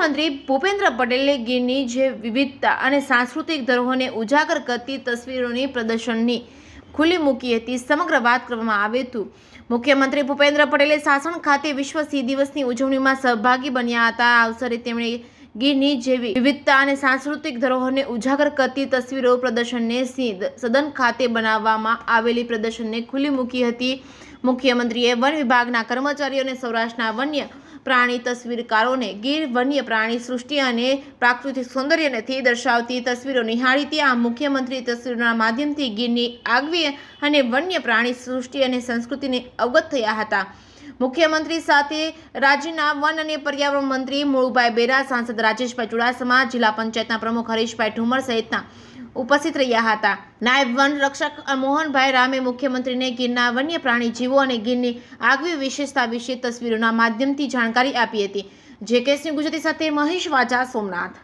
મુખ્યમંત્રી ભૂપેન્દ્ર પટેલે ગીરની જે વિવિધતા અને સાંસ્કૃતિક ધરોહરને ઉજાગર કરતી તસવીરોની પ્રદર્શનની ખુલ્લી મૂકી હતી. સમગ્ર વાત કરવામાં આવે તો મુખ્યમંત્રી ભૂપેન્દ્ર પટેલે સાસણ ખાતે વિશ્વ સિંહ દિવસની ઉજવણીમાં સહભાગી બન્યા હતા. આ અવસરે તેમણે ગીરની જેવી વિવિધતા અને સાંસ્કૃતિક ધરોહરને ઉજાગર કરતી તસવીરો પ્રદર્શનને સિંહ સદન ખાતે બનાવવામાં આવેલી પ્રદર્શનને ખુલ્લી મૂકી હતી. મુખ્યમંત્રીએ વન વિભાગના કર્મચારીઓ અને સૌરાષ્ટ્રના વન્ય પ્રાણી તસવીરકારોને ગીર વન્ય પ્રાણી સૃષ્ટિ અને પ્રાકૃતિક સૌંદર્યથી દર્શાવતી તસવીરો નિહાળી હતી. આ મુખ્યમંત્રી તસવીરોના માધ્યમથી ગીરની આગવી અને વન્ય પ્રાણી સૃષ્ટિ અને સંસ્કૃતિને અવગત થયા હતા. મુખ્યમંત્રી સાથે રાજ્યના વન અને પર્યાવરણ મંત્રી મુળુભાઈ બેરા, સાંસદ રાજેશભાઈ ચુડાસમા, જિલ્લા પંચાયતના પ્રમુખ હરીશભાઈ ઠુમર સહિતના ઉપસ્થિત રહ્યા હતા. નાયબ વન રક્ષક મોહનભાઈ રામે મુખ્યમંત્રીને ગીરના વન્ય પ્રાણી જીવો અને ગીરની આગવી વિશેષતા વિશે તસવીરોના માધ્યમથી જાણકારી આપી હતી. જે કેસની ગુજરાતી સાથે મહેશ વાજા, સોમનાથ.